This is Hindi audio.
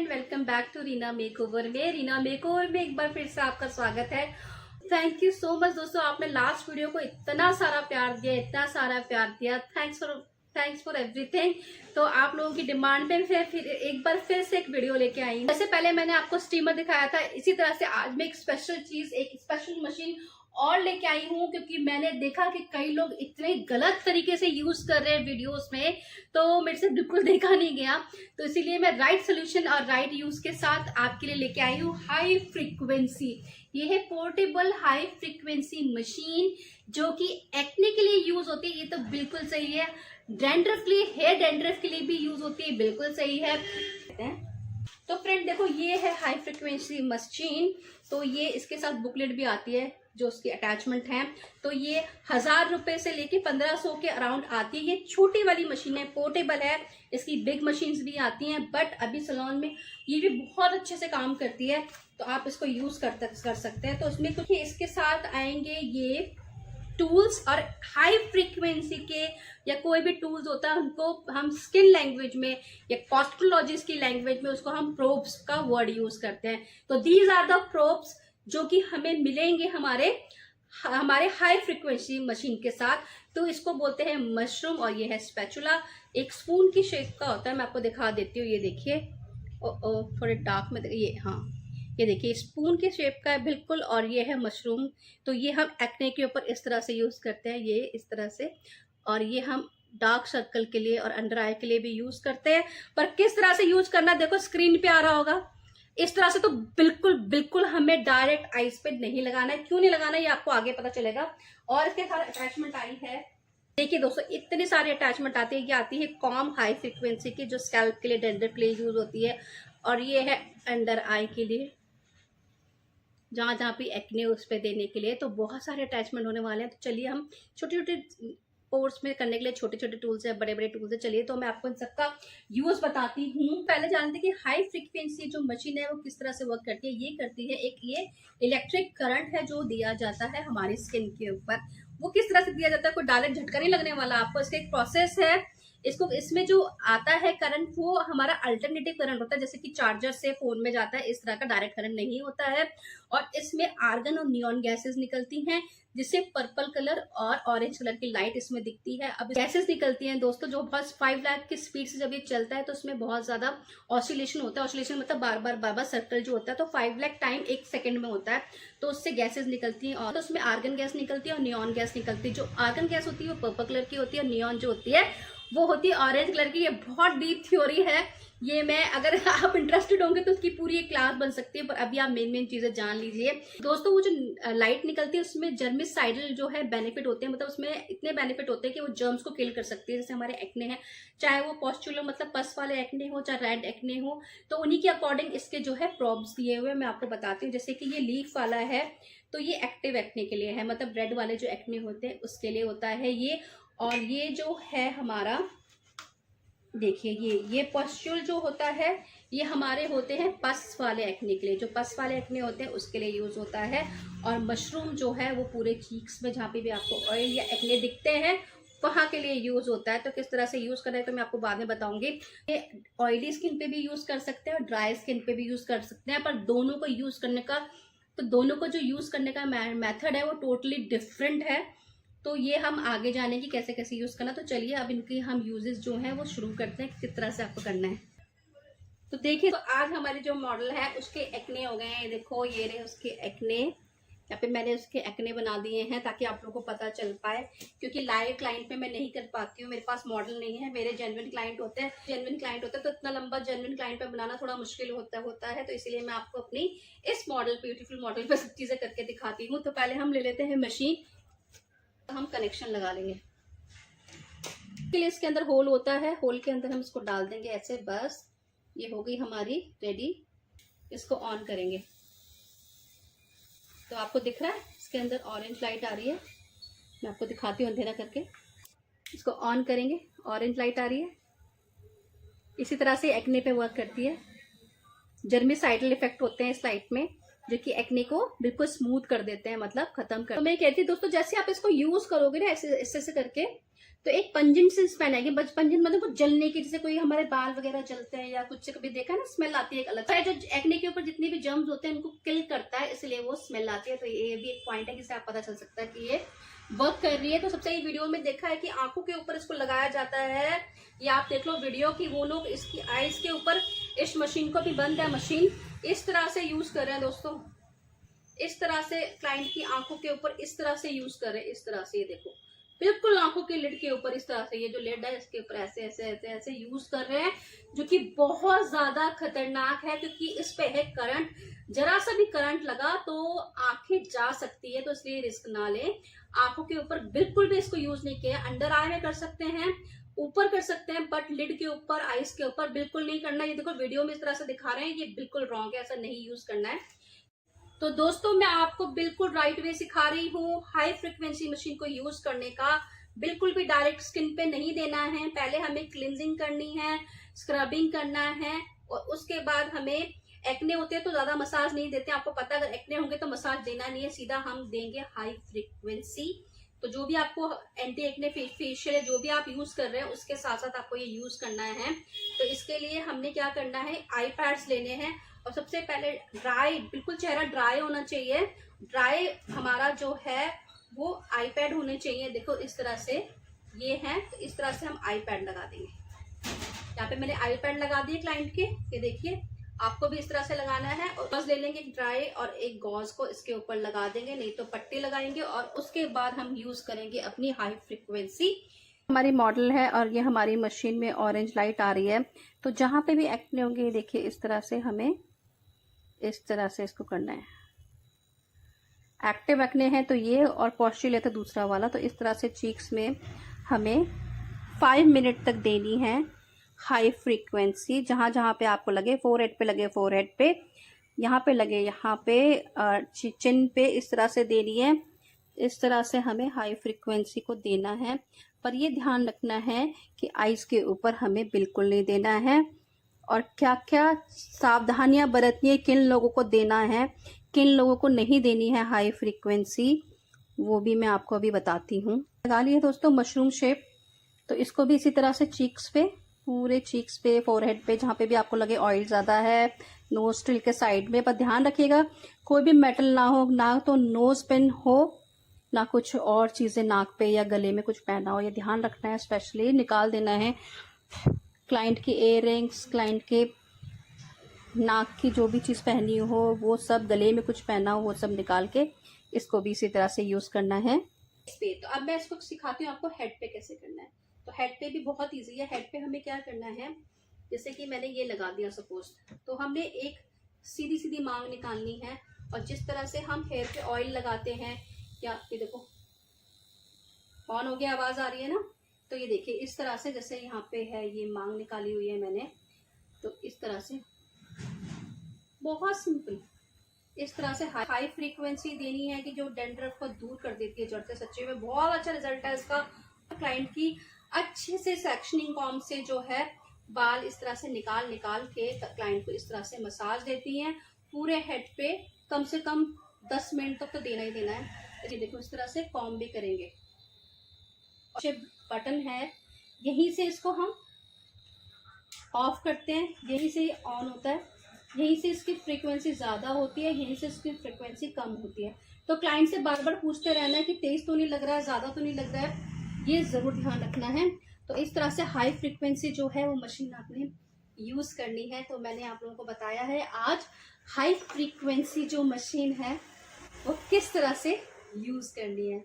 And welcome back to Reena makeover में। रीना मेकओवर में एक बार फिर से आपका स्वागत है। थैंक यू सो मच दोस्तों, आपने लास्ट वीडियो को इतना सारा प्यार दिया, इतना सारा प्यार दिया। Thanks for everything. तो आप लोगों की डिमांड पे फिर एक बार फिर से एक वीडियो लेके आई हूँ। जैसे पहले मैंने आपको स्टीमर दिखाया था, इसी तरह से आज मैं एक स्पेशल चीज, एक स्पेशल मशीन और लेके आई हूँ, क्योंकि मैंने देखा कि कई लोग इतने गलत तरीके से यूज कर रहे हैं वीडियोस में, तो मेरे से बिल्कुल देखा नहीं गया। तो इसीलिए मैं राइट सोल्यूशन और राइट यूज के साथ आपके लिए लेके आई हूँ हाई फ्रीक्वेंसी। ये है पोर्टेबल हाई फ्रीक्वेंसी मशीन, जो कि एक्ने के लिए यूज होती है। ये तो बिल्कुल सही है। डैंड्रफ के लिए, हेयर डैंड्रफ के लिए भी यूज होती है, बिल्कुल सही है। तो फ्रेंड देखो, ये है हाई फ्रीक्वेंसी मशीन। तो ये इसके साथ बुकलेट भी आती है, जो उसकी अटैचमेंट है। तो ये 1000 रुपए से लेके 1500 के अराउंड आती है। ये छोटी वाली मशीन है, पोर्टेबल है। इसकी बिग मशीन्स भी आती हैं, बट अभी सैलून में ये भी बहुत अच्छे से काम करती है, तो आप इसको यूज कर सकते हैं। तो उसमें कुछ इसके साथ आएंगे ये टूल्स, और हाई फ्रीक्वेंसी के या कोई भी टूल्स होता है उनको हम स्किन लैंग्वेज में या कॉस्मेटोलॉजिस्ट की लैंग्वेज में उसको हम प्रोब्स का वर्ड यूज करते हैं। तो दीज आर द प्रोब्स जो कि हमें मिलेंगे हमारे हाई फ्रीक्वेंसी मशीन के साथ। तो इसको बोलते हैं मशरूम, और ये है स्पैचुला। एक स्पून की शेप का होता है, मैं आपको दिखा देती हूँ। ये देखिए, थोड़े डार्क में ये, हाँ ये देखिए स्पून के शेप का है बिल्कुल, और ये है मशरूम। तो ये हम एक्ने के ऊपर इस तरह से यूज करते हैं, ये इस तरह से। और ये हम डार्क सर्कल के लिए और अंडर आई के लिए भी यूज करते हैं। पर किस तरह से यूज करना, देखो स्क्रीन पे आ रहा होगा। इस तरह से तो बिल्कुल हमें डायरेक्ट आईज पे नहीं लगाना है। क्यों नहीं लगाना है ये आपको आगे पता चलेगा। और इसके साथ अटैचमेंट आई है, देखिए दोस्तों, इतने सारे अटैचमेंट आते हैं। ये आती है कॉम हाई फ्रीक्वेंसी की, जो स्कैल्प के लिए, डैंड्रफ के लिए यूज होती है। और ये है अंडर आई के लिए, जहां जहां पे एक्ने उस पे देने के लिए। तो बहुत सारे अटैचमेंट होने वाले हैं। तो चलिए, हम छोटे छोटे पोर्स में करने के लिए छोटे छोटे टूल्स है, बड़े बड़े टूल्स है। चलिए, तो मैं आपको इन सबका यूज बताती हूँ। पहले जानते हैं कि हाई फ्रीक्वेंसी जो मशीन है वो किस तरह से वर्क करती है। ये करती है, एक ये इलेक्ट्रिक करंट है जो दिया जाता है हमारी स्किन के ऊपर। वो किस तरह से दिया जाता है, कोई डायरेक्ट झटका नहीं लगने वाला आपको। इसका एक प्रोसेस है। इसमें जो आता है करंट, वो हमारा अल्टरनेटिव करंट होता है, जैसे कि चार्जर से फोन में जाता है, इस तरह का डायरेक्ट करंट नहीं होता है। और इसमें आर्गन और नियॉन गैसेस निकलती हैं, जिससे पर्पल कलर और ऑरेंज कलर की लाइट इसमें दिखती है। अब गैसेस निकलती हैं दोस्तों, जो बस 5 लाख की स्पीड से जब ये चलता है तो उसमें बहुत ज्यादा ऑसिलेशन होता है। ऑसिलेशन मतलब बार बार सर्कल जो होता है, तो 5 लाख टाइम 1 सेकंड में होता है। तो उससे गैसेस निकलती हैं, और तो उसमें आर्गन गैस निकलती है और नियॉन गैस निकलती है। जो आर्गन गैस होती है वो पर्पल कलर की होती है, और नियॉन जो होती है वो होती है ऑरेंज कलर की। ये बहुत डीप थ्योरी है, ये मैं, अगर आप इंटरेस्टेड होंगे तो उसकी पूरी एक क्लास बन सकती है, पर अभी आप मेन चीजें जान लीजिए दोस्तों। वो जो लाइट निकलती है उसमें जर्मिसाइडल जो है बेनिफिट होते हैं, मतलब उसमें इतने बेनिफिट होते हैं कि वो जर्म्स को किल कर सकती है। जैसे हमारे एक्ने हैं, चाहे वो पॉस्चुलर मतलब पस वाले एक्ने हो, चाहे रेड एक्ने हो, तो उन्हीं के अकॉर्डिंग इसके जो है प्रॉब्स दिए हुए मैं आपको बताती हूँ। जैसे कि ये लीफ वाला है, तो ये एक्टिव एक्ने के लिए है, मतलब रेड वाले जो एक्ने होते हैं उसके लिए होता है ये। और ये जो है हमारा, देखिए ये पॉस्चुल जो होता है, ये हमारे होते हैं पस वाले एक्ने के लिए, जो पस वाले एक्ने होते हैं उसके लिए यूज होता है। और मशरूम जो है वो पूरे चीक्स में, जहाँ पे भी आपको ऑयल या एक्ने दिखते हैं, वहां के लिए यूज होता है। तो किस तरह से यूज करना है तो मैं आपको बाद में बताऊंगी। ये ऑयली स्किन पे भी यूज कर सकते हैं और ड्राई स्किन पे भी यूज कर सकते हैं, पर दोनों को यूज करने का, तो दोनों को जो यूज करने का मेथड है वो टोटली डिफरेंट है। तो ये हम आगे जाने की कैसे कैसे यूज करना। तो चलिए अब इनकी हम यूजेस जो हैं वो शुरू करते हैं, किस तरह से आपको करना है। तो देखिए, तो आज हमारे जो मॉडल है उसके एक्ने हो गए हैं। देखो ये रहे उसके एक्ने, यहाँ पे मैंने उसके एक्ने बना दिए हैं ताकि आप लोगों को पता चल पाए, क्योंकि लाइव क्लाइंट पे मैं नहीं कर पाती हूँ, मेरे पास मॉडल नहीं है। मेरे जेन्युइन क्लाइंट होते हैं, तो इतना लंबा जेन्युइन क्लाइंट पे बनाना थोड़ा मुश्किल होता है। तो इसीलिए मैं आपको अपनी इस मॉडल, ब्यूटीफुल मॉडल पे सब चीजें करके दिखाती हूँ। तो पहले हम ले लेते हैं मशीन, हम कनेक्शन लगा लेंगे। के लिए इसके अंदर होल होता है, होल के अंदर हम इसको डाल देंगे ऐसे, बस ये हो गई हमारी रेडी। इसको ऑन करेंगे तो आपको दिख रहा है इसके अंदर ऑरेंज लाइट आ रही है। मैं आपको दिखाती हूँ अंधेरा करके। इसको ऑन करेंगे, ऑरेंज लाइट आ रही है। इसी तरह से एक्ने पे वर्क करती है। जर्मिसाइडल इफेक्ट होते हैं इस लाइट में, जो कि एक्ने को बिल्कुल स्मूथ कर देते हैं, मतलब खत्म कर। तो मैं कहती हूँ दोस्तों, जैसे आप इसको यूज करोगे ना ऐसे ऐसे करके, तो एक पंजेंट से स्मेल आएगी। पंजेंट मतलब कुछ जलने की, जैसे कोई हमारे बाल वगैरह जलते हैं या कुछ कभी देखा है ना, स्मेल आती है एक अलग। जो एक्ने के ऊपर जितने भी जर्म्स होते हैं उनको किल करता है, इसलिए वो स्मेल आती है। तो ये भी एक पॉइंट है जिससे आप पता चल सकता है कि ये वर्क कर रही है। तो सबसे ये वीडियो में देखा है कि आंखों के ऊपर इसको लगाया जाता है, या आप देख लो वीडियो की, वो लोग इसकी आईज के ऊपर इस मशीन को भी बंद है, मशीन इस तरह से यूज कर रहे हैं दोस्तों, इस तरह से क्लाइंट की आंखों के ऊपर इस तरह से यूज कर रहे हैं, इस तरह से। ये देखो बिल्कुल आंखों के लिड के ऊपर इस तरह से, ये जो लिड है इसके ऊपर ऐसे ऐसे ऐसे ऐसे यूज कर रहे हैं, जो कि बहुत ज्यादा खतरनाक है, क्योंकि इस पे है करंट। जरा सा भी करंट लगा तो आंखें जा सकती है, तो इसलिए रिस्क ना लें। आंखों के ऊपर बिल्कुल भी इसको यूज नहीं किया। अंडर आई में कर सकते हैं, ऊपर कर सकते हैं, बट लिड के ऊपर, आईज के ऊपर बिल्कुल नहीं करना। ये देखो वीडियो में इस तरह से दिखा रहे हैं, ये बिल्कुल रॉन्ग है, ऐसा नहीं यूज करना है। तो दोस्तों मैं आपको बिल्कुल राइट वे सिखा रही हूँ हाई फ्रिक्वेंसी मशीन को यूज करने का। बिल्कुल भी डायरेक्ट स्किन पे नहीं देना है, पहले हमें क्लींजिंग करनी है, स्क्रबिंग करना है, और उसके बाद हमें, एक्ने होते हैं तो ज्यादा मसाज नहीं देते, आपको पता है अगर एक्ने होंगे तो मसाज देना नहीं है, सीधा हम देंगे हाई फ्रिक्वेंसी। तो जो भी आपको एंटी एक्ने फेशियल जो भी आप यूज कर रहे हैं उसके साथ साथ आपको ये यूज करना है। तो इसके लिए हमने क्या करना है, आई पैड्स लेने हैं, और सबसे पहले ड्राई, बिल्कुल चेहरा ड्राई होना चाहिए। ड्राई हमारा जो है वो आई पैड होने चाहिए। देखो इस तरह से ये है, तो इस तरह से हम आई पैड लगा देंगे। यहाँ पे मैंने आई पैड लगा दिए क्लाइंट के, ये देखिए, आपको भी इस तरह से लगाना है। और गॉज ले लेंगे एक ड्राई, और एक गॉज को इसके ऊपर लगा देंगे, नहीं तो पट्टी लगाएंगे, और उसके बाद हम यूज करेंगे अपनी हाई फ्रिक्वेंसी। हमारी मॉडल है और ये हमारी मशीन में ऑरेंज लाइट आ रही है। तो जहां पे भी एक्ने होंगे, ये देखिए इस तरह से हमें इस तरह से इसको करना है। एक्टिव एक्ने है तो ये, और पॉस्चुल है तो दूसरा वाला। तो इस तरह से चीक्स में हमें 5 मिनट तक देनी है हाई फ्रीक्वेंसी। जहां जहां पे आपको लगे, फोरहेड पे लगे फोरहेड पे, यहाँ पे लगे यहाँ पे, चिन पे, इस तरह से देनी है। इस तरह से हमें हाई फ्रीक्वेंसी को देना है, पर ये ध्यान रखना है कि आईज के ऊपर हमें बिल्कुल नहीं देना है। और क्या क्या सावधानियां बरतनी है, किन लोगों को देना है, किन लोगों को नहीं देनी है हाई फ्रीक्वेंसी, वो भी मैं आपको अभी बताती हूँ। लगा लिए दोस्तों मशरूम शेप। तो इसको भी इसी तरह से चीक्स पे, पूरे चीक्स पे, फोरहेड पे, जहाँ पे भी आपको लगे ऑयल ज़्यादा है, नोस्ट्रिल के साइड में। पर ध्यान रखिएगा कोई भी मेटल ना हो, ना तो नोज पिन हो, ना कुछ और चीज़ें नाक पे या गले में कुछ पहना हो, ये ध्यान रखना है। स्पेशली निकाल देना है क्लाइंट की इयररिंग्स, क्लाइंट के नाक की जो भी चीज़ पहनी हो वो सब, गले में कुछ पहना हो वो सब निकाल के इसको भी इसी तरह से यूज़ करना है इस पे। तो अब मैं इसको सिखाती हूँ आपको हेड पे कैसे करना है। तो हेड पे भी बहुत ईजी है। हेड पे हमें क्या करना है, जैसे कि मैंने ये लगा दिया सपोज, तो हमने एक सीधी सीधी मांग निकालनी है, और जिस तरह से हम हेयर पे ऑयल लगाते हैं, या ये देखो ऑन हो गया, आवाज़ आ रही है ना। तो ये देखिए इस तरह से, जैसे यहाँ पे है ये मांग निकाली हुई है मैंने, तो इस तरह से बहुत सिंपल, इस तरह से हाई फ्रीक्वेंसी देनी है कि जो डेंड्रफ को दूर कर देती है जड़ से। सच्ची में बहुत अच्छा रिजल्ट है इसका। क्लाइंट की अच्छे से सेक्शनिंग कॉम से जो है बाल इस तरह से निकाल निकाल के क्लाइंट को इस तरह से मसाज देती हैं पूरे हेड पे। कम से कम 10 मिनट तक तो देना ही देना है। ये देखो इस तरह से कॉम भी करेंगे। बटन है, यहीं से इसको हम ऑफ करते हैं, यहीं से ऑन होता है, यहीं से इसकी फ्रीक्वेंसी ज़्यादा होती है, यहीं से इसकी फ्रीक्वेंसी कम होती है। तो क्लाइंट से बार बार पूछते रहना है कि तेज तो नहीं लग रहा है, ज़्यादा तो नहीं लग रहा है, ये ज़रूर ध्यान रखना है। तो इस तरह से हाई फ्रीक्वेंसी जो है वो मशीन आपने यूज़ करनी है। तो मैंने आप लोगों को बताया है आज हाई फ्रीक्वेंसी जो मशीन है वो किस तरह से यूज़ करनी है।